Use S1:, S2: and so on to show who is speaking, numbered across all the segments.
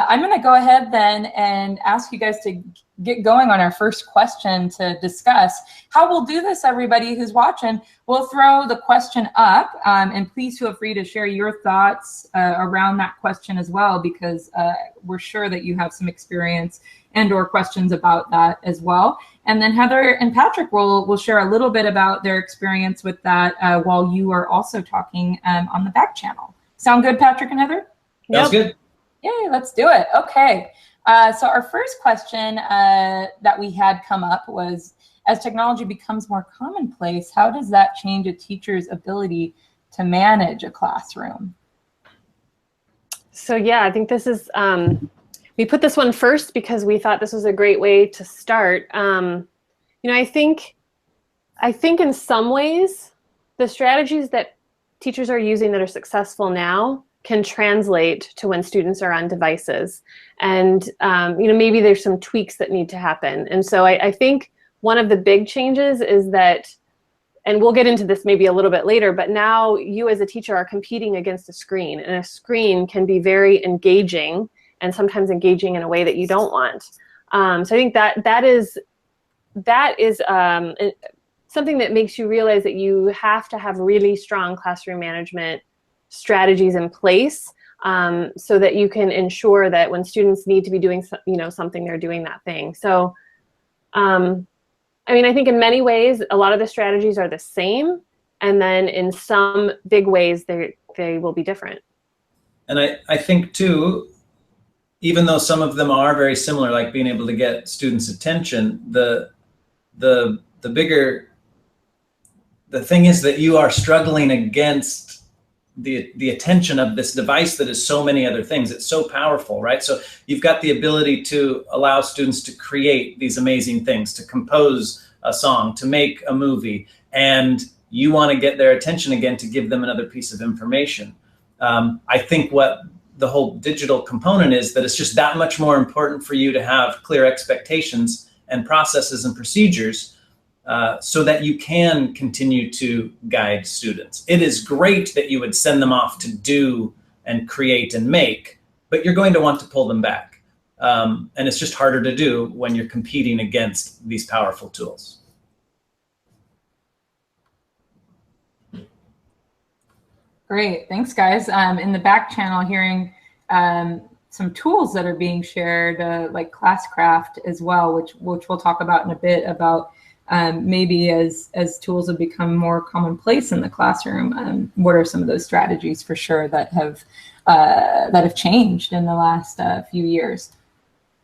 S1: I'm going to go ahead then and ask you guys to get going on our first question to discuss. How we'll do this, everybody who's watching, we'll throw the question up, and please feel free to share your thoughts around that question as well, because we're sure that you have some experience and or questions about that as well. And then Heather and Patrick will share a little bit about their experience with that while you are also talking on the back channel. Sound good, Patrick and Heather?
S2: Sounds good.
S1: Yay, let's do it. Okay, so our first question that we had come up was, as technology becomes more commonplace, how does that change a teacher's ability to manage a classroom?
S3: So yeah, I think this is, we put this one first because we thought this was a great way to start. You know, I think in some ways, the strategies that teachers are using that are successful now can translate to when students are on devices. And, you know, maybe there's some tweaks that need to happen. And so I think one of the big changes is that, and we'll get into this maybe a little bit later, but now you as a teacher are competing against a screen, and a screen can be very engaging and sometimes engaging in a way that you don't want. So I think that is something that makes you realize that you have to have really strong classroom management strategies in place, so that you can ensure that when students need to be doing something, they're doing that thing. So I mean, I think in many ways a lot of the strategies are the same, and then in some big ways they will be different.
S2: And I think too, even though some of them are very similar, like being able to get students' attention, the thing is that you are struggling against the attention of this device that is so many other things. It's so powerful, right? So you've got the ability to allow students to create these amazing things, to compose a song, to make a movie, and you want to get their attention again to give them another piece of information. I think what the whole digital component is that it's just that much more important for you to have clear expectations and processes and procedures so that you can continue to guide students. It is great that you would send them off to do and create and make, but you're going to want to pull them back. And it's just harder to do when you're competing against these powerful tools.
S1: Great, thanks guys. In the back channel, hearing some tools that are being shared, like Classcraft as well, which we'll talk about in a bit, about maybe as tools have become more commonplace in the classroom, what are some of those strategies for sure that have changed in the last few years?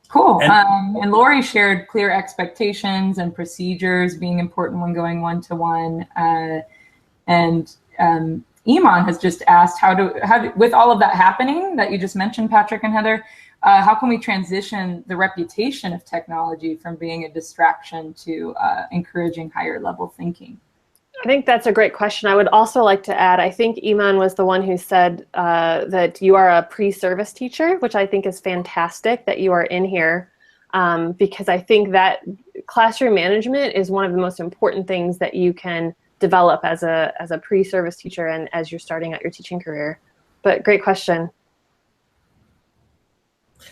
S1: Cool. And Lori shared clear expectations and procedures being important when going one-to-one. And Iman has just asked, with all of that happening that you just mentioned, Patrick and Heather, how can we transition the reputation of technology from being a distraction to encouraging higher level thinking?
S3: I think that's a great question. I would also like to add, I think Iman was the one who said that you are a pre-service teacher, which I think is fantastic that you are in here, because I think that classroom management is one of the most important things that you can develop as a pre-service teacher and as you're starting out your teaching career. But great question.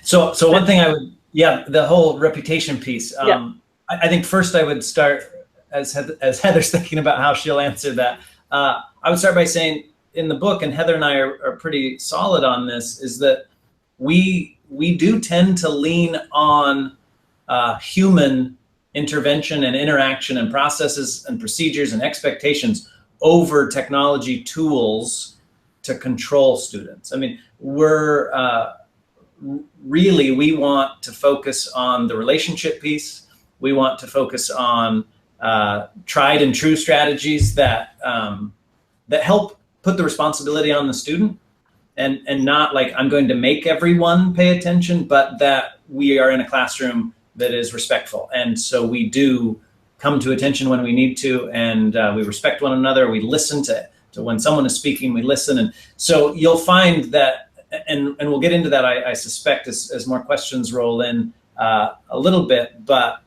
S2: So one thing I would, the whole reputation piece. I think first I would start, as Heather's thinking about how she'll answer that, I would start by saying in the book, and Heather and I are pretty solid on this, is that we do tend to lean on human intervention and interaction and processes and procedures and expectations over technology tools to control students. I mean, we want to focus on the relationship piece. We want to focus on tried and true strategies that help put the responsibility on the student, and not like I'm going to make everyone pay attention, but that we are in a classroom that is respectful. And so we do come to attention when we need to, and we respect one another. We listen to when someone is speaking, we listen. And so you'll find that, and we'll get into that, I suspect, as more questions roll in a little bit, but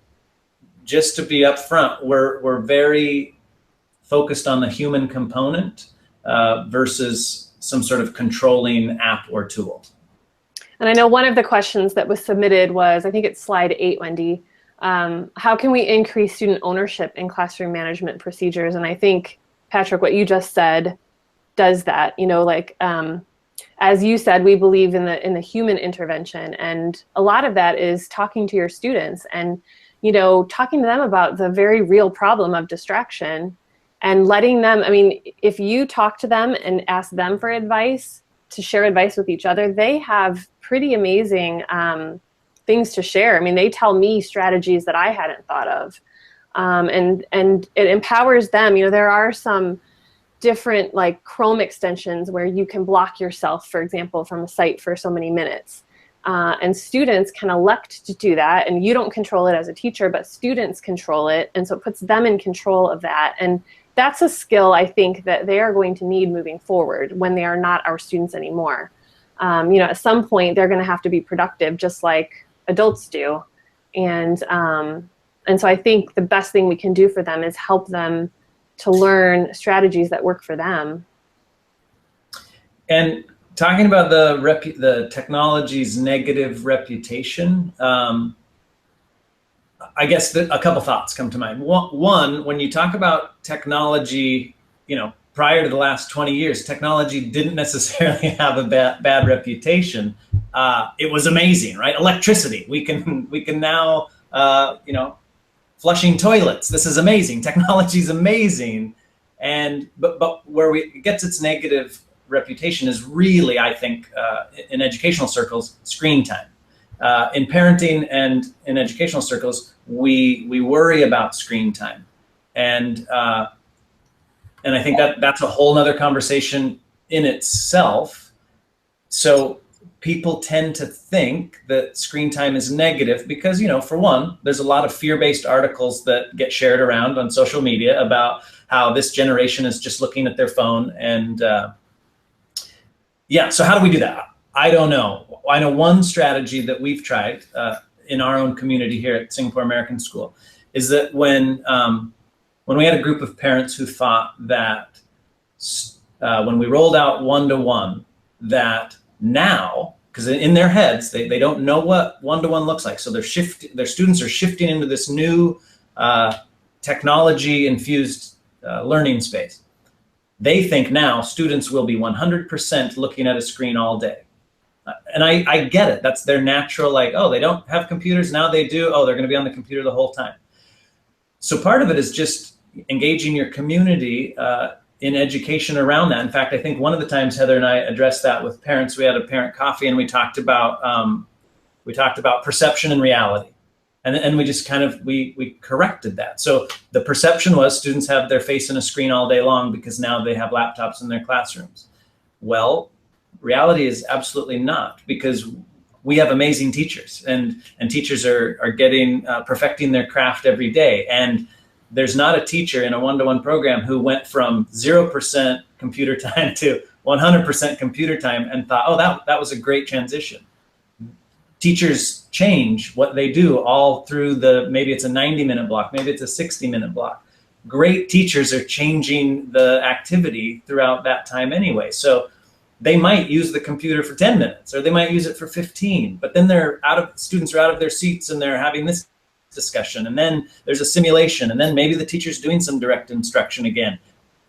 S2: just to be upfront, we're very focused on the human component versus some sort of controlling app or tool.
S3: And I know one of the questions that was submitted was, I think it's slide 8, Wendy, how can we increase student ownership in classroom management procedures? And I think, Patrick, what you just said does that. You know, like, as you said, we believe in the human intervention, and a lot of that is talking to your students and, you know, talking to them about the very real problem of distraction and letting them, I mean, if you talk to them and ask them for advice, to share advice with each other, they have pretty amazing things to share. I mean, they tell me strategies that I hadn't thought of, and it empowers them. You know, there are some different like Chrome extensions where you can block yourself, for example, from a site for so many minutes. And students can elect to do that, and you don't control it as a teacher, but students control it, and so it puts them in control of that. And that's a skill I think that they are going to need moving forward when they are not our students anymore. You know, at some point they're going to have to be productive just like adults do. And so I think the best thing we can do for them is help them to learn strategies that work for them.
S2: And talking about the technology's negative reputation, I guess a couple thoughts come to mind. One, when you talk about technology, you know, prior to the last 20 years, technology didn't necessarily have a bad reputation. It was amazing, right? Electricity. We can now, you know, flushing toilets. This is amazing. Technology is amazing, but where it gets its negative reputation is really, I think, in educational circles, screen time. In parenting and in educational circles, we worry about screen time, and I think that's a whole nother conversation in itself. So people tend to think that screen time is negative because, you know, for one, there's a lot of fear-based articles that get shared around on social media about how this generation is just looking at their phone. And yeah, so how do we do that? I don't know. I know one strategy that we've tried in our own community here at Singapore American School is that when we had a group of parents who thought that when we rolled out one-to-one, that now, because in their heads, they don't know what one-to-one looks like. So their students are shifting into this new technology-infused learning space. They think now students will be 100% looking at a screen all day. And I get it. That's their natural, like, oh, they don't have computers, now they do. Oh, they're going to be on the computer the whole time. So part of it is just engaging your community in education around that. In fact, I think one of the times Heather and I addressed that with parents, we had a parent coffee and we talked about perception and reality. And we just kind of, we corrected that. So the perception was students have their face in a screen all day long because now they have laptops in their classrooms. Well, reality is absolutely not, because we have amazing teachers, and teachers are getting, perfecting their craft every day. And there's not a teacher in a one-to-one program who went from 0% computer time to 100% computer time and thought, oh, that was a great transition. Teachers change what they do all through maybe it's a 90-minute block, maybe it's a 60-minute block. Great teachers are changing the activity throughout that time anyway. So they might use the computer for 10 minutes, or they might use it for 15, but then students are out of their seats and they're having this discussion, and then there's a simulation, and then maybe the teacher's doing some direct instruction again.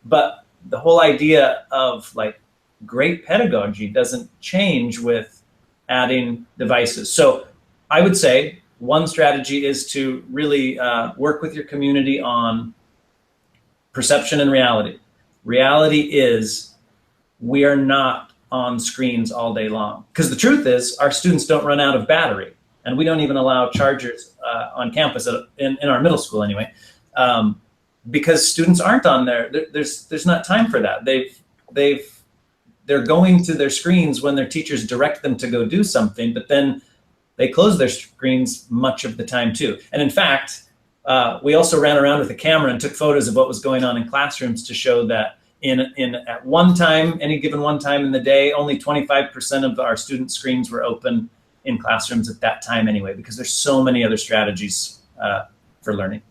S2: But the whole idea of like great pedagogy doesn't change with adding devices. So I would say one strategy is to really work with your community on perception and reality. Reality is we are not on screens all day long, because the truth is our students don't run out of battery, and we don't even allow chargers on campus in our middle school anyway, because students aren't on there. There's not time for that. They're going to their screens when their teachers direct them to go do something, but then they close their screens much of the time too. And in fact, we also ran around with a camera and took photos of what was going on in classrooms to show that at one time, any given one time in the day, only 25% of our student screens were open in classrooms at that time anyway, because there's so many other strategies for learning.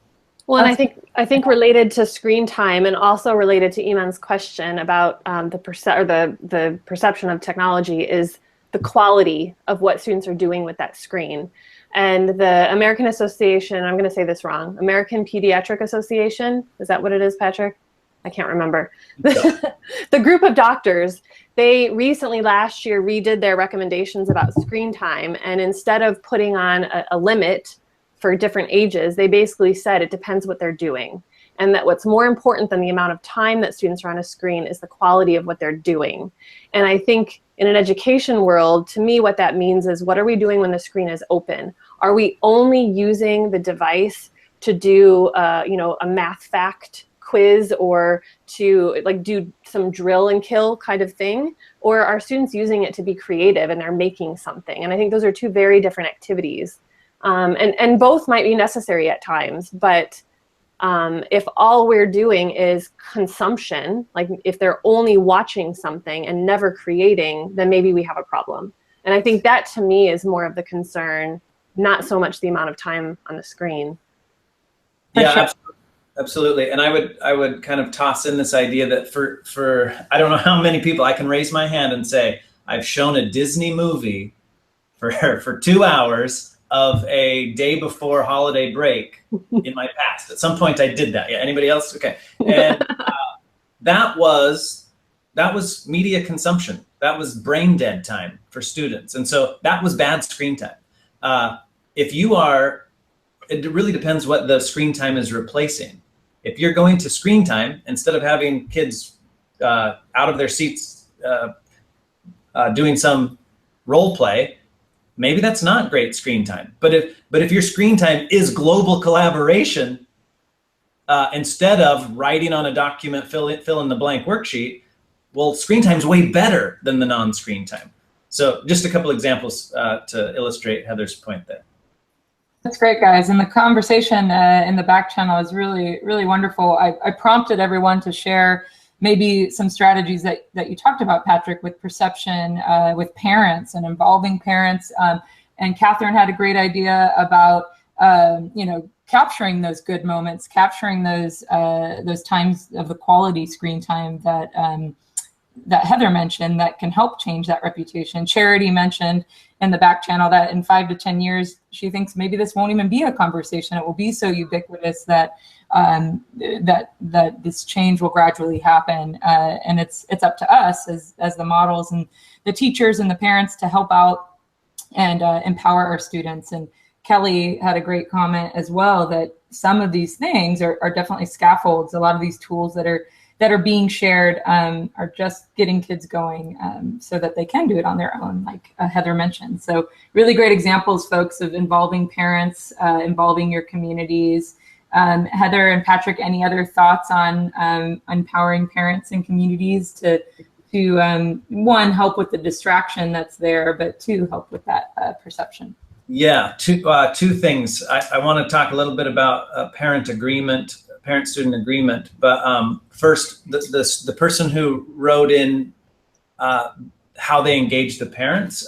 S3: Well, and I think related to screen time, and also related to Iman's question about the perception of technology, is the quality of what students are doing with that screen. And the American Association, I'm going to say this wrong, American Pediatric Association, is that what it is, Patrick? I can't remember. The group of doctors, they recently last year redid their recommendations about screen time. And instead of putting on a limit for different ages, they basically said it depends what they're doing. And that what's more important than the amount of time that students are on a screen is the quality of what they're doing. And I think in an education world, to me, what that means is, what are we doing when the screen is open? Are we only using the device to do, a math fact quiz, or to like do some drill and kill kind of thing? Or are students using it to be creative and they're making something? And I think those are two very different activities. And both might be necessary at times, but if all we're doing is consumption, like if they're only watching something and never creating, then maybe we have a problem. And I think that to me is more of the concern, not so much the amount of time on the screen.
S2: Yeah, absolutely. And I would kind of toss in this idea that for I don't know how many people, I can raise my hand and say, I've shown a Disney movie for 2 hours of a day before holiday break in my past. At some point I did that. Yeah, anybody else? Okay. And that was media consumption. That was brain dead time for students. And so that was bad screen time. It really depends what the screen time is replacing. If you're going to screen time, instead of having kids out of their seats doing some role play, maybe that's not great screen time. But if your screen time is global collaboration, instead of writing on a document, fill in the blank worksheet, well, screen time's way better than the non-screen time. So just a couple examples to illustrate Heather's point there.
S1: That's great, guys. And the conversation in the back channel is really, really wonderful. I prompted everyone to share maybe some strategies that you talked about, Patrick, with perception, with parents and involving parents. And Catherine had a great idea about, capturing those good moments, capturing those times of the quality screen time that Heather mentioned that can help change that reputation. Charity mentioned in the back channel that in 5 to 10 years, she thinks maybe this won't even be a conversation. It will be so ubiquitous that this change will gradually happen. And it's up to us as the models and the teachers and the parents to help out and empower our students. And Kelly had a great comment as well that some of these things are definitely scaffolds. A lot of these tools that are being shared are just getting kids going so that they can do it on their own, like Heather mentioned. So really great examples, folks, of involving parents, involving your communities. Heather and Patrick, any other thoughts on empowering parents and communities to one, help with the distraction that's there, but two, help with that perception?
S2: Yeah, two things. I want to talk a little bit about parent-student agreement. But first, the person who wrote in how they engage the parents,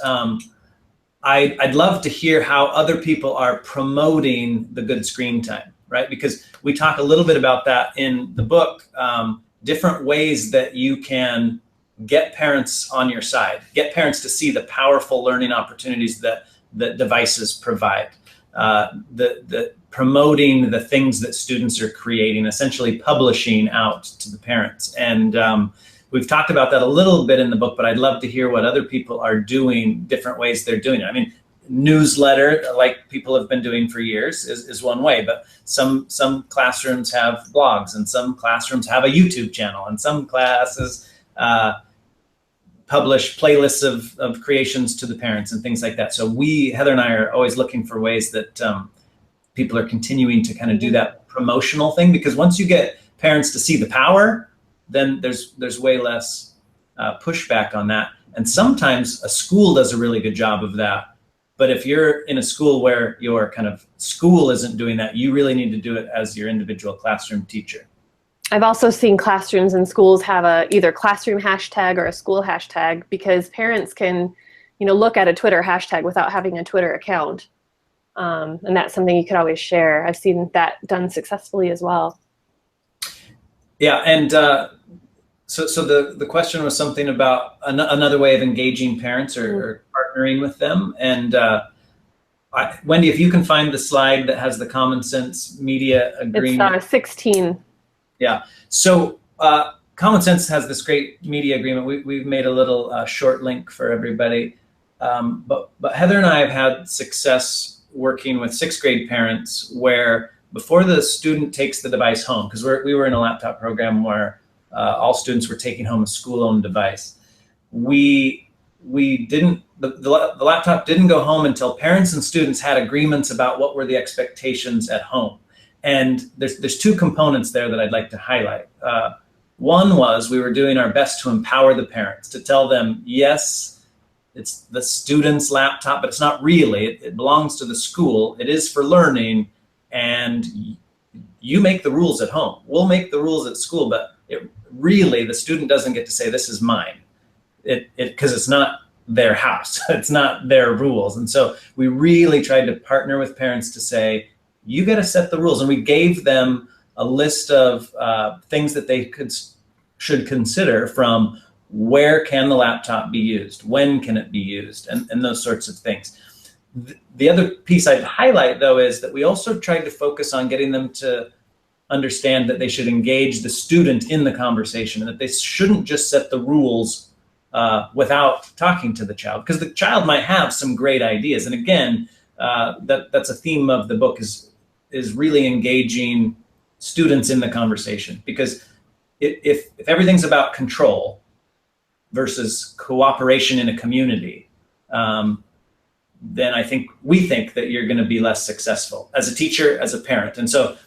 S2: I'd love to hear how other people are promoting the good screen time, right? Because we talk a little bit about that in the book, different ways that you can get parents on your side, get parents to see the powerful learning opportunities that devices provide, the promoting the things that students are creating, essentially publishing out to the parents. And we've talked about that a little bit in the book, but I'd love to hear what other people are doing, different ways they're doing it. I mean, newsletter, like people have been doing for years, is one way, but some classrooms have blogs, and some classrooms have a YouTube channel, and some classes publish playlists of creations to the parents and things like that. So Heather and I are always looking for ways that people are continuing to kind of do that promotional thing, because once you get parents to see the power, then there's way less pushback on that. And sometimes a school does a really good job of that. But if you're in a school where your kind of school isn't doing that, you really need to do it as your individual classroom teacher.
S3: I've also seen classrooms and schools have either classroom hashtag or a school hashtag, because parents can, look at a Twitter hashtag without having a Twitter account. And that's something you could always share. I've seen that done successfully as well.
S2: Yeah, and So the question was something about another way of engaging parents or partnering with them. And Wendy, if you can find the slide that has the Common Sense Media Agreement.
S3: It's 16.
S2: Yeah. So Common Sense has this great media agreement. We've made a little short link for everybody. But Heather and I have had success working with 6th grade parents where before the student takes the device home, because we were in a laptop program where all students were taking home a school-owned device. The laptop didn't go home until parents and students had agreements about what were the expectations at home. And there's 2 components there that I'd like to highlight. One was we were doing our best to empower the parents, to tell them, yes, it's the student's laptop, but it's not really. It belongs to the school. It is for learning, and you make the rules at home. We'll make the rules at school, but really the student doesn't get to say, this is mine, because it's not their house. It's not their rules. And so we really tried to partner with parents to say, you got to set the rules. And we gave them a list of things that they should consider, from where can the laptop be used, when can it be used, and those sorts of things. The other piece I'd highlight, though, is that we also tried to focus on getting them to understand that they should engage the student in the conversation, and that they shouldn't just set the rules without talking to the child, because the child might have some great ideas. And again, that's a theme of the book, is really engaging students in the conversation, because if everything's about control versus cooperation in a community, then we think that you're going to be less successful as a teacher, as a parent. And so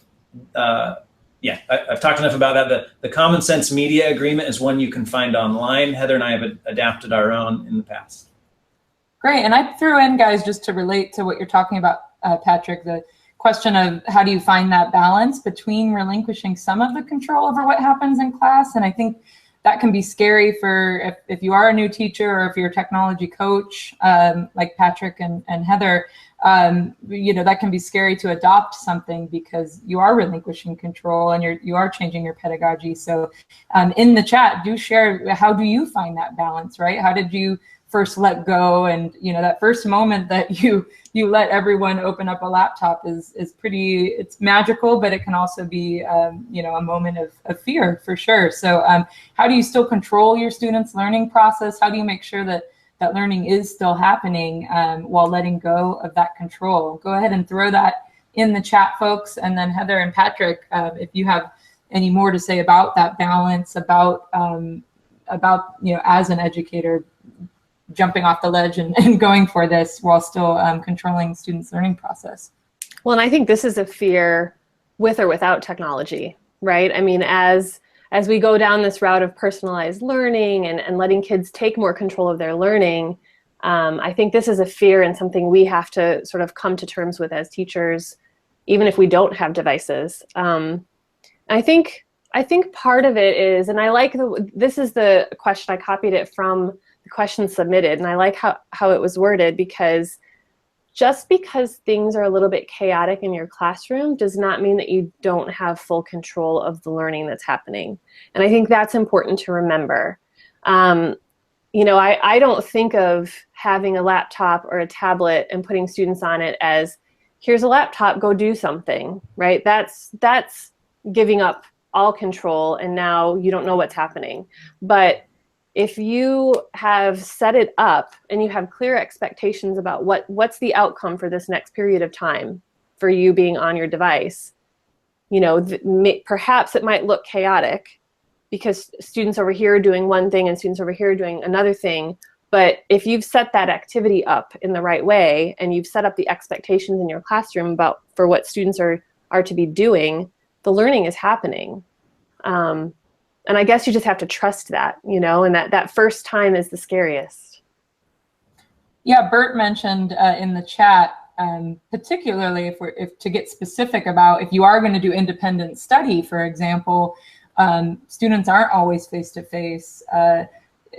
S2: I've talked enough about that. The Common Sense Media Agreement is one you can find online. Heather and I have adapted our own in the past.
S1: Great. And I threw in, guys, just to relate to what you're talking about, Patrick, the question of how do you find that balance between relinquishing some of the control over what happens in class. And I think that can be scary for if you are a new teacher, or if you're a technology coach like Patrick and Heather. That can be scary to adopt something, because you are relinquishing control and you are changing your pedagogy. So in the chat, do share, how do you find that balance, right? How did you first let go? And that first moment that you let everyone open up a laptop is it's magical, but it can also be a moment of fear, for sure. So how do you still control your students' learning process? How do you make sure that learning is still happening while letting go of that control? Go ahead and throw that in the chat, folks. And then Heather and Patrick, if you have any more to say about that balance, about as an educator, jumping off the ledge and going for this while still controlling students' learning process.
S3: Well, and I think this is a fear with or without technology, right? I mean, as we go down this route of personalized learning and letting kids take more control of their learning, I think this is a fear and something we have to sort of come to terms with as teachers, even if we don't have devices. I think part of it is, and I like this is the question, I copied it from the question submitted, and I like how it was worded, because just because things are a little bit chaotic in your classroom does not mean that you don't have full control of the learning that's happening. And I think that's important to remember. I don't think of having a laptop or a tablet and putting students on it as, here's a laptop, go do something, right? That's giving up all control, and now you don't know what's happening. But if you have set it up and you have clear expectations about what's the outcome for this next period of time for you being on your device, perhaps it might look chaotic because students over here are doing one thing and students over here are doing another thing. But if you've set that activity up in the right way, and you've set up the expectations in your classroom for what students are to be doing, the learning is happening. And I guess you just have to trust that, and that first time is the scariest.
S1: Yeah, Bert mentioned in the chat, particularly if to get specific about, if you are going to do independent study, for example, students aren't always face-to-face.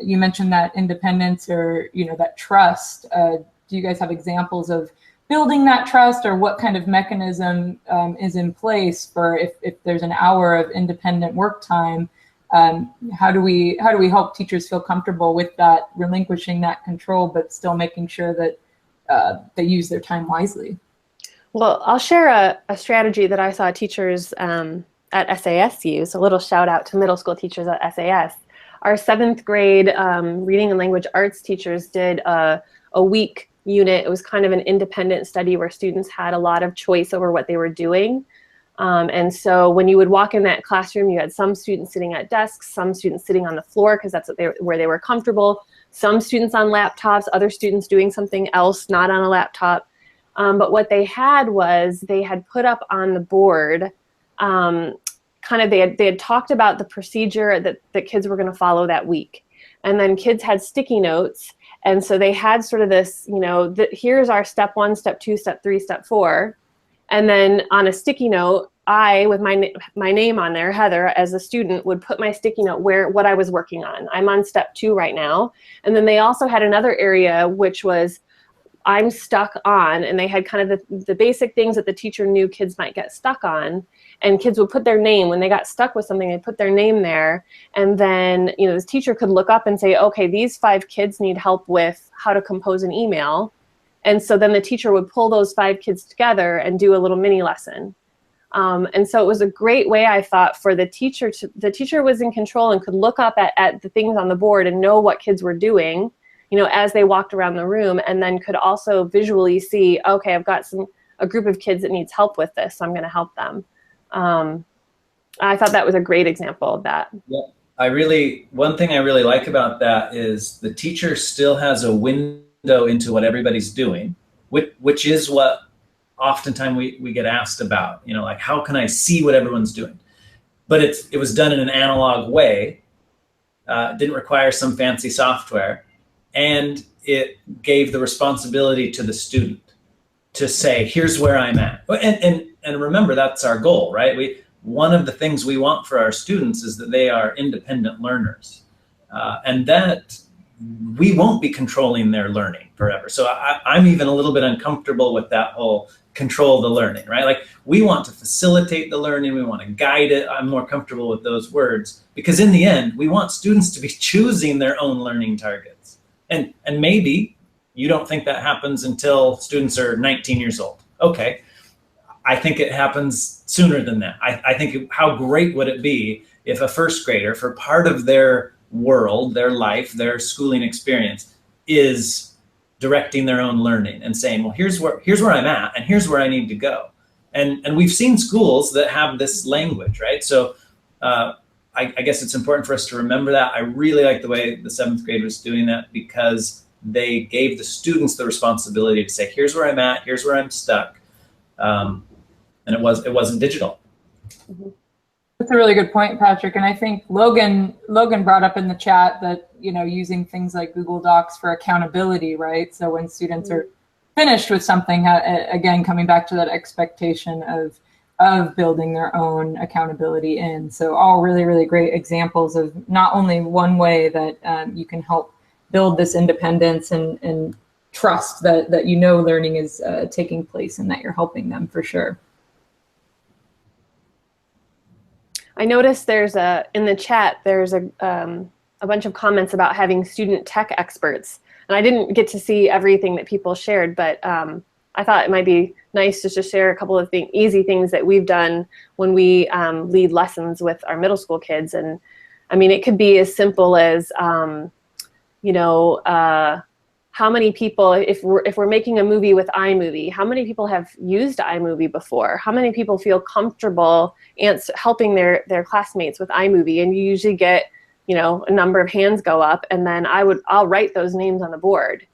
S1: You mentioned that independence, or that trust. Do you guys have examples of building that trust, or what kind of mechanism is in place for if there's an hour of independent work time? how do we help teachers feel comfortable with that, relinquishing that control, but still making sure that they use their time wisely?
S3: Well, I'll share a strategy that I saw teachers at SAS use. A little shout out to middle school teachers at SAS. Our 7th grade reading and language arts teachers did a week unit. It was kind of an independent study where students had a lot of choice over what they were doing. And so when you would walk in that classroom, you had some students sitting at desks, some students sitting on the floor because that's where they were comfortable, some students on laptops, other students doing something else, not on a laptop. But what they had was they had put up on the board, they had talked about the procedure that kids were going to follow that week. And then kids had sticky notes. And so they had sort of this, here's our step 1, step 2, step 3, step 4. And then on a sticky note, I, with my name on there, Heather, as a student, would put my sticky note what I was working on. I'm on step 2 right now. And then they also had another area which was I'm stuck on, and they had kind of the basic things that the teacher knew kids might get stuck on. And kids would put their name, when they got stuck with something, they'd put their name there. And then, the teacher could look up and say, okay, these 5 kids need help with how to compose an email. And so then the teacher would pull those 5 kids together and do a little mini lesson. And so it was a great way, I thought, for the teacher the teacher was in control and could look up at the things on the board and know what kids were doing, as they walked around the room, and then could also visually see, okay, I've got a group of kids that needs help with this, so I'm going to help them. I thought that was a great example of that.
S2: Yeah, one thing I really like about that is the teacher still has a window into what everybody's doing, which is what oftentimes we get asked about, like, how can I see what everyone's doing? But it was done in an analog way, didn't require some fancy software, and it gave the responsibility to the student to say, here's where I'm at. And remember, that's our goal, right? One of the things we want for our students is that they are independent learners, and that we won't be controlling their learning forever. So I'm even a little bit uncomfortable with that whole control the learning, right? Like, we want to facilitate the learning, we want to guide it. I'm more comfortable with those words because in the end, we want students to be choosing their own learning targets. And maybe you don't think that happens until students are 19 years old. Okay, I think it happens sooner than that. I think how great would it be if a first grader, for part of their world, their life, their schooling experience, is directing their own learning and saying, well, here's where I'm at and here's where I need to go. And we've seen schools that have this language, right? So I guess it's important for us to remember that. I really like the way the 7th grade was doing that because they gave the students the responsibility to say, here's where I'm at, here's where I'm stuck. And it wasn't digital.
S3: Mm-hmm.
S1: That's a really good point, Patrick. And I think Logan brought up in the chat that, using things like Google Docs for accountability, right? So when students are finished with something, again, coming back to that expectation of building their own accountability in. So all really, really great examples of not only one way that you can help build this independence and trust that learning is taking place and that you're helping them for sure.
S3: I noticed in the chat, there's a bunch of comments about having student tech experts. And I didn't get to see everything that people shared, but I thought it might be nice just to share a couple of easy things that we've done when we lead lessons with our middle school kids. And I mean, it could be as simple as, how many people, if we're making a movie with iMovie, how many people have used iMovie before? How many people feel comfortable helping their classmates with iMovie? And you usually get, a number of hands go up, and then I'll write those names on the board.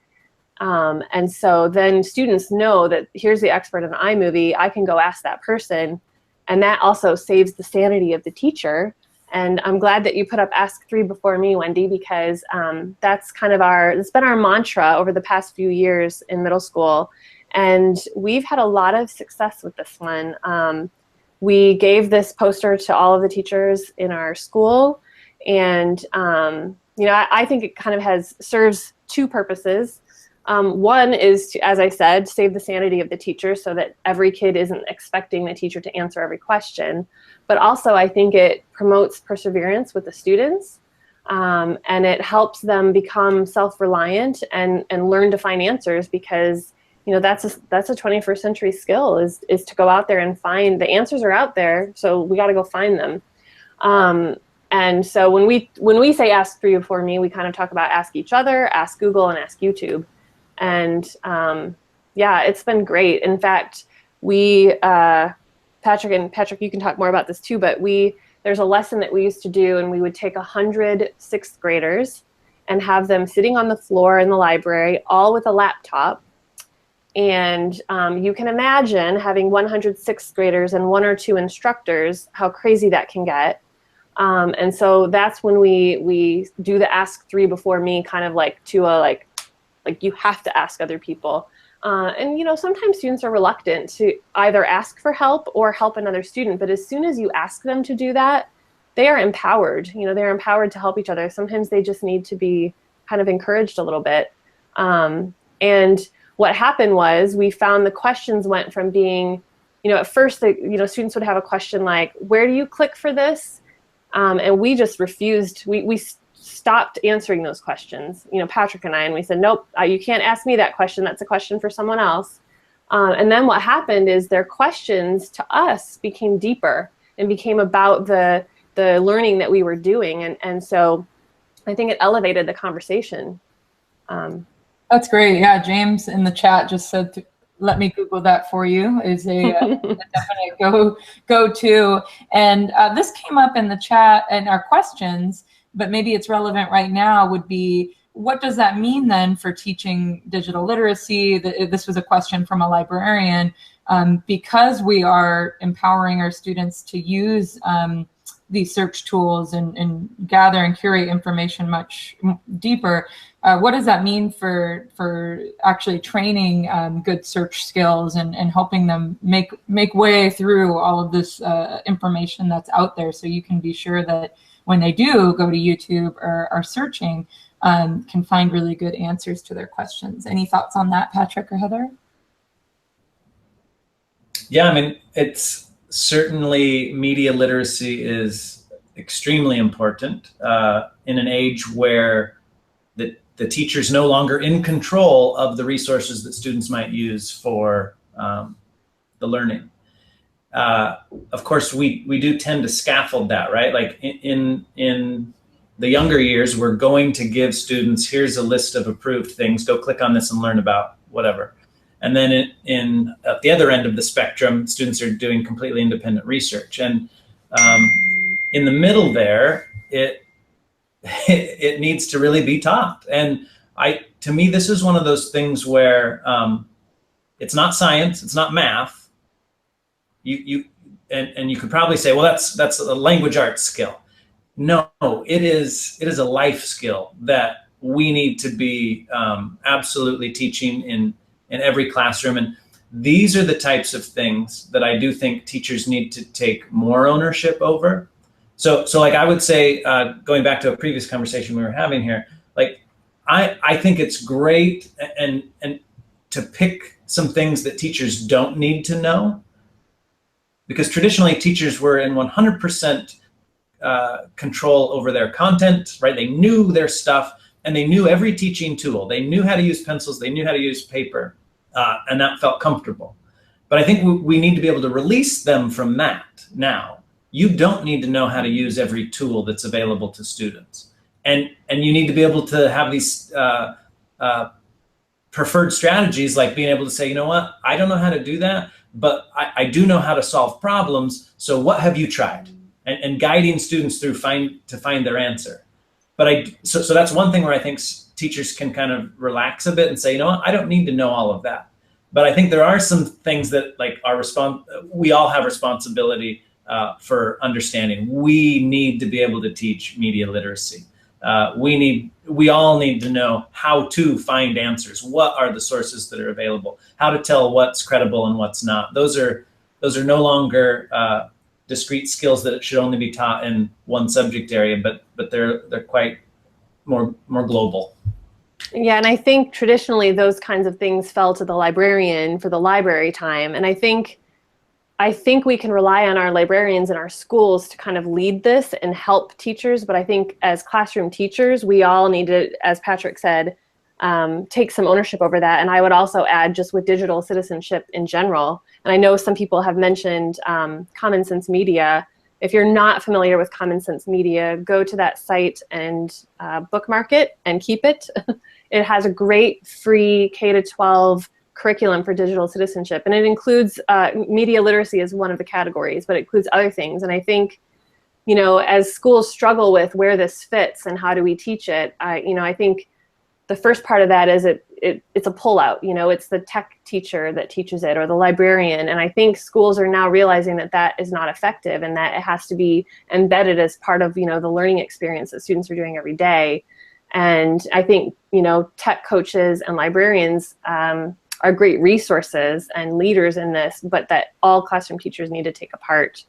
S3: And so then students know that here's the expert in iMovie, I can go ask that person, and that also saves the sanity of the teacher. And I'm glad that you put up Ask 3 before me, Wendy, because that's kind of it's been our mantra over the past few years in middle school. And we've had a lot of success with this one. We gave this poster to all of the teachers in our school. And, I think it kind of serves 2 purposes. One is to, as I said, save the sanity of the teacher so that every kid isn't expecting the teacher to answer every question. but also I think it promotes perseverance with the students, and it helps them become self-reliant and learn to find answers, because that's a 21st century skill, is to go out there and find the answers. Are out there, so we got to go find them. And so when we say ask 3 before me, we kind of talk about ask each other, ask Google, and ask YouTube. And yeah, it's been great. In fact, we Patrick, you can talk more about this too, but there's a lesson that we used to do, and we would take 100 sixth graders and have them sitting on the floor in the library, all with a laptop. And you can imagine having 100 sixth graders and 1 or 2 instructors, how crazy that can get. And so that's when we do the ask 3 before me, kind of like to a like you have to ask other people. And sometimes students are reluctant to either ask for help or help another student, but as soon as you ask them to do that, they are empowered. They're empowered to help each other. Sometimes they just need to be kind of encouraged a little bit. And what happened was, we found the questions went from being, at first, students would have a question like, where do you click for this? And we just refused. We stopped answering those questions, Patrick and I, and we said, nope, you can't ask me that question. That's a question for someone else. And then what happened is their questions to us became deeper and became about the learning that we were doing. And so I think it elevated the conversation.
S1: That's great. Yeah, James in the chat just said, let me Google that for you, is a definite go-to. And this came up in the chat and our questions, but maybe it's relevant right now, would be, what does that mean then for teaching digital literacy? This was a question from a librarian. Because we are empowering our students to use these search tools and gather and curate information much deeper, what does that mean for actually training good search skills and helping them make way through all of this information that's out there, so you can be sure that when they do go to YouTube or are searching, can find really good answers to their questions? Any thoughts on that, Patrick or Heather?
S2: Yeah, I mean, it's certainly, media literacy is extremely important in an age where the teacher's no longer in control of the resources that students might use for the learning. Of course, we do tend to scaffold that, right? Like in the younger years, we're going to give students, here's a list of approved things, go click on this and learn about whatever. And then at the other end of the spectrum, students are doing completely independent research. And in the middle there, it needs to really be taught. And to me, this is one of those things where it's not science, it's not math. And you could probably say, well, that's a language arts skill. No, it is a life skill that we need to be absolutely teaching in every classroom. And these are the types of things that I do think teachers need to take more ownership over. So like I would say, going back to a previous conversation we were having here, like I think it's great and to pick some things that teachers don't need to know, because traditionally teachers were in 100% control over their content, right? They knew their stuff and they knew every teaching tool. They knew how to use pencils, they knew how to use paper, and that felt comfortable. But I think we need to be able to release them from that now. You don't need to know how to use every tool that's available to students. And you need to be able to have these preferred strategies, like being able to say, you know what, I don't know how to do that, but I do know how to solve problems. So what have you tried? And guiding students through to find their answer. But so that's one thing where I think teachers can kind of relax a bit and say, you know what, I don't need to know all of that. But I think there are some things that like we all have responsibility for understanding. We need to be able to teach media literacy. We all need to know how to find answers. What are the sources that are available? How to tell what's credible and what's not. Those are no longer discrete skills that it should only be taught in one subject area, but they're quite more global.
S3: Yeah, and I think traditionally those kinds of things fell to the librarian for the library time. And I think I think we can rely on our librarians in our schools to kind of lead this and help teachers. But I think as classroom teachers, we all need to, as Patrick said, take some ownership over that. And I would also add, just with digital citizenship in general, and I know some people have mentioned Common Sense Media. If you're not familiar with Common Sense Media, go to that site and bookmark it and keep it. It has a great free K-12 curriculum for digital citizenship, and it includes media literacy as one of the categories, but it includes other things. And I think, you know, as schools struggle with where this fits and how do we teach it, I think the first part of that is it's a pullout. You know, it's the tech teacher that teaches it, or the librarian. And I think schools are now realizing that that is not effective, and that it has to be embedded as part of, you know, the learning experience that students are doing every day. And I think, you know, tech coaches and librarians are great resources and leaders in this, but that all classroom teachers need to take a part.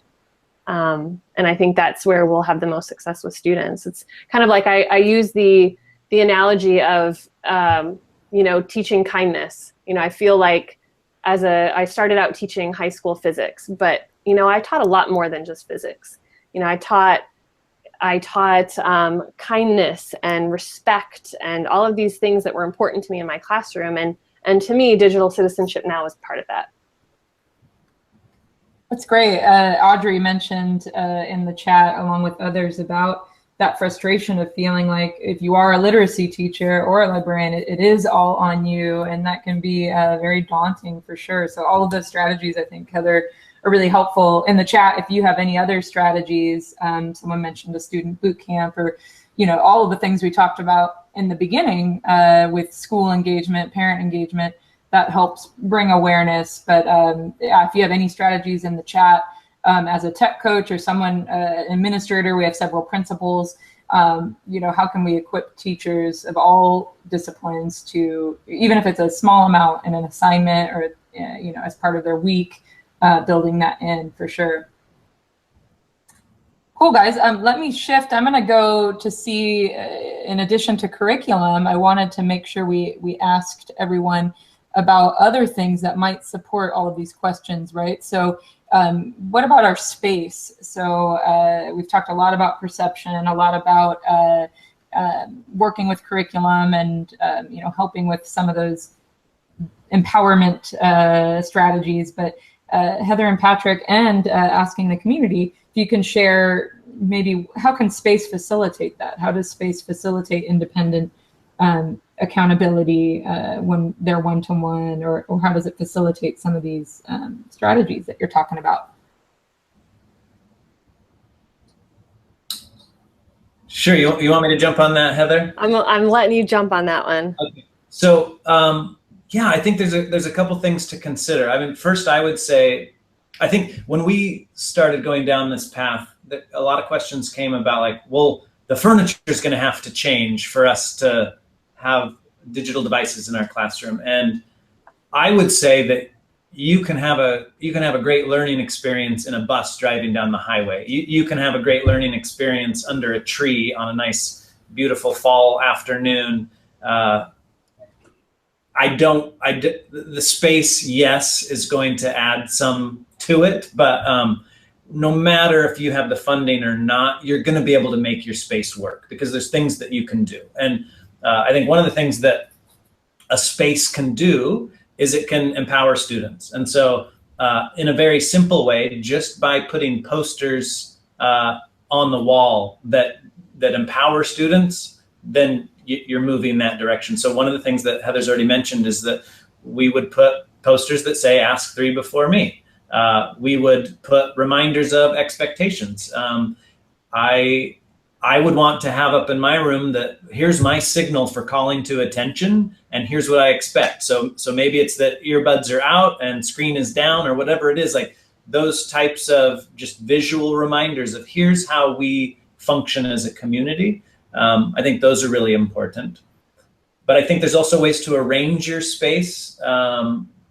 S3: And I think that's where we'll have the most success with students. It's kind of like I use the analogy of, you know, teaching kindness. You know, I feel like I started out teaching high school physics, but, you know, I taught a lot more than just physics. You know, I taught kindness and respect and all of these things that were important to me in my classroom. And to me, digital citizenship now is part of that.
S1: That's great. Audrey mentioned in the chat, along with others, about that frustration of feeling like if you are a literacy teacher or a librarian, it is all on you, and that can be very daunting for sure. So all of those strategies, I think, Heather, are really helpful. In the chat, if you have any other strategies, someone mentioned a student boot camp, or, you know, all of the things we talked about in the beginning with school engagement, parent engagement, that helps bring awareness. But yeah, if you have any strategies in the chat, as a tech coach or someone, administrator, we have several principals, you know, how can we equip teachers of all disciplines to, even if it's a small amount in an assignment or, you know, as part of their week, building that in for sure. Cool, guys. Let me shift. I'm going to go to see, in addition to curriculum, I wanted to make sure we asked everyone about other things that might support all of these questions, right? So what about our space? So we've talked a lot about perception, a lot about working with curriculum and, you know, helping with some of those empowerment strategies. But Heather and Patrick, and asking the community if you can share maybe how can space facilitate that? How does space facilitate independent accountability when they're one-to-one, or how does it facilitate some of these strategies that you're talking about?
S2: Sure. You want me to jump on that, Heather?
S3: I'm letting you jump on that one.
S2: Okay. So yeah, I think there's a couple things to consider. I mean, first, I would say, I think when we started going down this path, that a lot of questions came about, like, well, the furniture is going to have to change for us to have digital devices in our classroom. And I would say that you can have a great learning experience in a bus driving down the highway. You can have a great learning experience under a tree on a nice, beautiful fall afternoon. The space, yes, is going to add some to it, but no matter if you have the funding or not, you're going to be able to make your space work because there's things that you can do. And I think one of the things that a space can do is it can empower students. And so in a very simple way, just by putting posters on the wall that empower students, then you're moving that direction. So one of the things that Heather's already mentioned is that we would put posters that say, ask 3 before me. We would put reminders of expectations. I would want to have up in my room that here's my signal for calling to attention, and here's what I expect. So maybe it's that earbuds are out and screen is down, or whatever it is, like those types of just visual reminders of here's how we function as a community. I think those are really important. But I think there's also ways to arrange your space,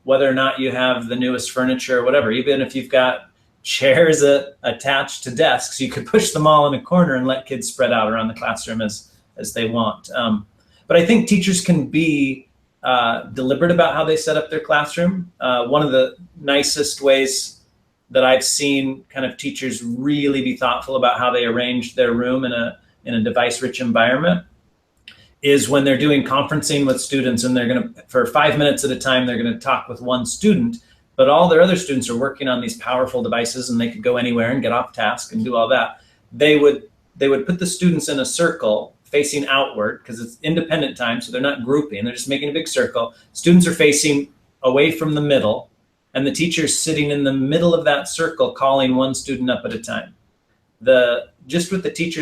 S2: whether or not you have the newest furniture or whatever. Even if you've got chairs attached to desks, you could push them all in a corner and let kids spread out around the classroom as they want. But I think teachers can be deliberate about how they set up their classroom. One of the nicest ways that I've seen kind of teachers really be thoughtful about how they arrange their room in a device-rich environment is when they're doing conferencing with students, and they're going to, for 5 minutes at a time, they're going to talk with one student, but all their other students are working on these powerful devices and they could go anywhere and get off task and do all that. They would put the students in a circle facing outward, because it's independent time, so they're not grouping, they're just making a big circle. Students are facing away from the middle, and the teacher's sitting in the middle of that circle calling one student up at a time. Just with the teacher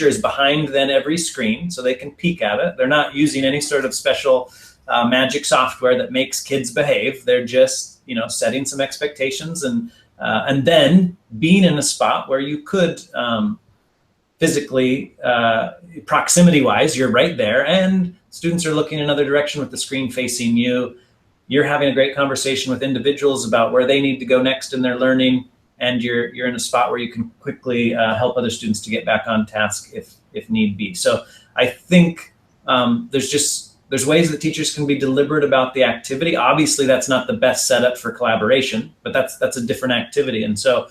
S2: is behind then every screen, so they can peek at it. They're not using any sort of special magic software that makes kids behave. They're just, setting some expectations, and then being in a spot where you could physically, proximity-wise, you're right there, and students are looking another direction with the screen facing you. You're having a great conversation with individuals about where they need to go next in their learning, and you're in a spot where you can quickly help other students to get back on task if need be. So I think there's ways that teachers can be deliberate about the activity. Obviously, that's not the best setup for collaboration, but that's a different activity. And so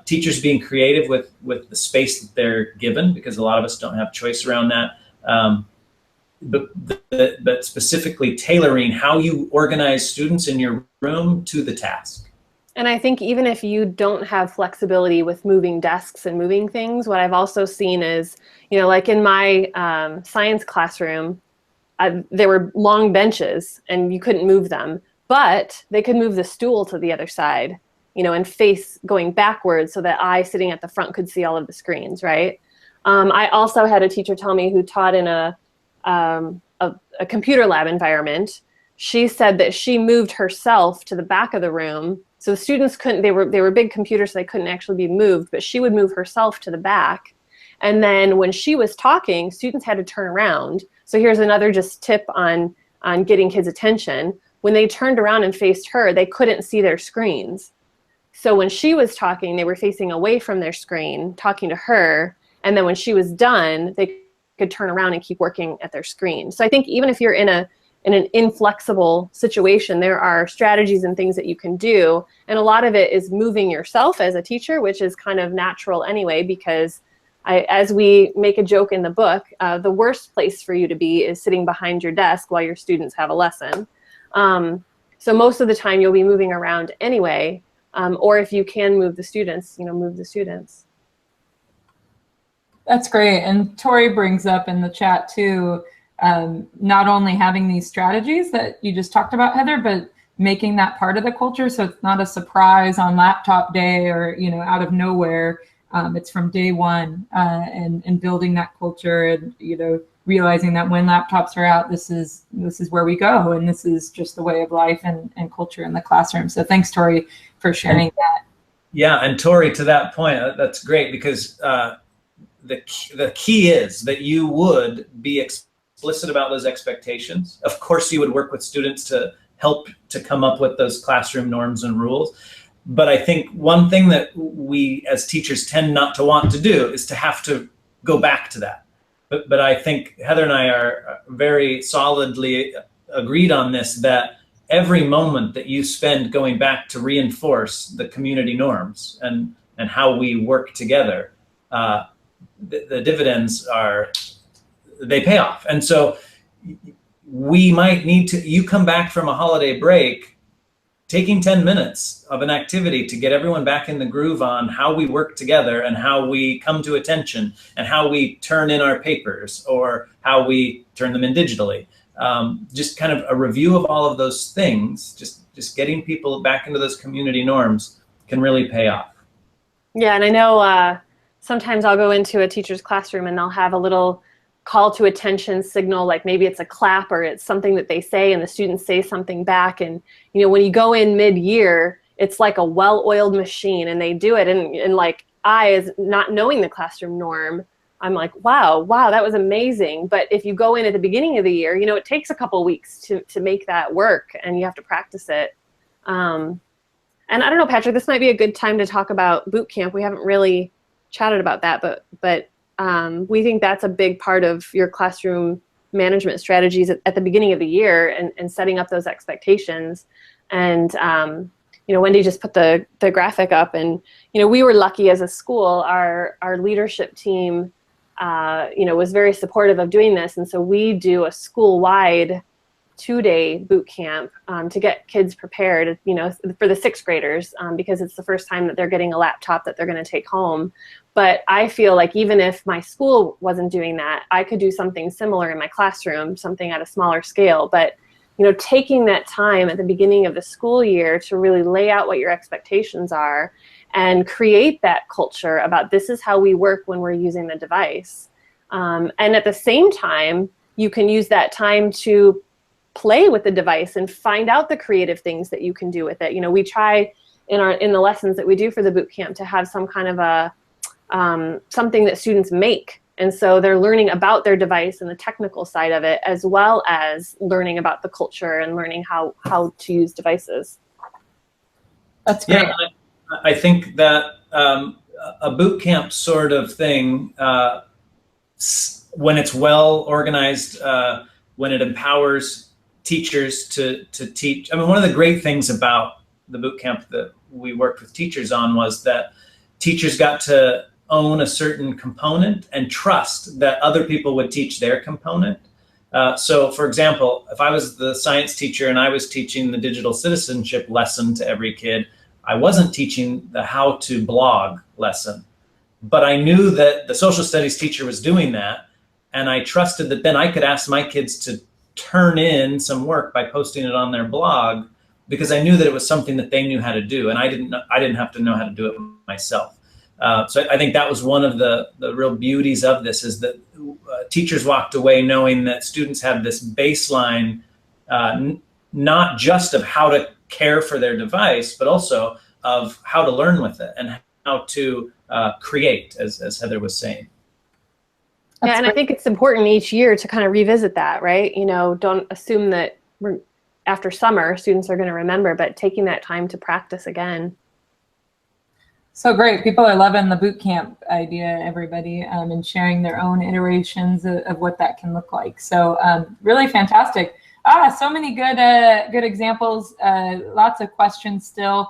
S2: teachers being creative with the space that they're given, because a lot of us don't have choice around that. But specifically tailoring how you organize students in your room to the task.
S3: And I think even if you don't have flexibility with moving desks and moving things, what I've also seen is, like in my science classroom, there were long benches and you couldn't move them, but they could move the stool to the other side, and face going backwards so that I sitting at the front could see all of the screens, right? I also had a teacher tell me, who taught in a computer lab environment. She said that she moved herself to the back of the room. So the students couldn't, they were big computers, so they couldn't actually be moved, but she would move herself to the back. And then when she was talking, students had to turn around. So here's another just tip on getting kids' attention. When they turned around and faced her, they couldn't see their screens. So when she was talking, they were facing away from their screen, talking to her. And then when she was done, they could turn around and keep working at their screen. So I think even if you're in an inflexible situation, there are strategies and things that you can do. And a lot of it is moving yourself as a teacher, which is kind of natural anyway, because as we make a joke in the book, the worst place for you to be is sitting behind your desk while your students have a lesson. So most of the time you'll be moving around anyway, or if you can move the students, move the students.
S1: That's great. And Tori brings up in the chat too, not only having these strategies that you just talked about, Heather, but making that part of the culture. So it's not a surprise on laptop day or, out of nowhere. It's from day one, and building that culture, and, realizing that when laptops are out, this is where we go. And this is just the way of life and culture in the classroom. So thanks, Tori, for sharing that.
S2: Yeah. And Tori, to that point, that's great, because the key is that you would be explicit about those expectations. Of course, you would work with students to help to come up with those classroom norms and rules. But I think one thing that we as teachers tend not to want to do is to have to go back to that. But I think Heather and I are very solidly agreed on this, that every moment that you spend going back to reinforce the community norms and how we work together, the dividends they pay off. And so we might need to, you come back from a holiday break, taking 10 minutes of an activity to get everyone back in the groove on how we work together and how we come to attention and how we turn in our papers or how we turn them in digitally. Just kind of a review of all of those things, just getting people back into those community norms can really pay off.
S3: Yeah, and I know sometimes I'll go into a teacher's classroom and they'll have a little call to attention signal, like maybe it's a clap or it's something that they say and the students say something back. And, when you go in mid-year, it's like a well-oiled machine and they do it. And like I, as not knowing the classroom norm, I'm like, wow, that was amazing. But if you go in at the beginning of the year, it takes a couple of weeks to make that work and you have to practice it. And I don't know, Patrick, this might be a good time to talk about boot camp. We haven't really chatted about that, but we think that's a big part of your classroom management strategies at the beginning of the year and setting up those expectations. And you know, Wendy just put the graphic up, and, you know, we were lucky as a school. Our leadership team, you know, was very supportive of doing this. And so we do a school-wide 2-day boot camp to get kids prepared, you know, for the 6th graders, because it's the first time that they're getting a laptop that they're going to take home. But I feel like even if my school wasn't doing that, I could do something similar in my classroom, something at a smaller scale. But, you know, taking that time at the beginning of the school year to really lay out what your expectations are and create that culture about this is how we work when we're using the device. And at the same time, you can use that time to play with the device and find out the creative things that you can do with it. You know, we try in the lessons that we do for the boot camp to have some kind of a something that students make. And so they're learning about their device and the technical side of it, as well as learning about the culture and learning how to use devices.
S1: That's great.
S2: Yeah, I think that a boot camp sort of thing, when it's well organized, when it empowers teachers to teach. I mean, one of the great things about the boot camp that we worked with teachers on was that teachers got to own a certain component and trust that other people would teach their component. So for example, if I was the science teacher and I was teaching the digital citizenship lesson to every kid, I wasn't teaching the how to blog lesson, but I knew that the social studies teacher was doing that. And I trusted that then I could ask my kids to turn in some work by posting it on their blog, because I knew that it was something that they knew how to do. And I didn't have to know how to do it myself. So I think that was one of the real beauties of this, is that teachers walked away knowing that students have this baseline, not just of how to care for their device, but also of how to learn with it and how to create, as Heather was saying.
S3: Yeah, and I think it's important each year to kind of revisit that, right? You know, don't assume that after summer students are going to remember, but taking that time to practice again.
S1: So great. People are loving the boot camp idea, everybody, and sharing their own iterations of what that can look like. So really fantastic. So many good examples, lots of questions still.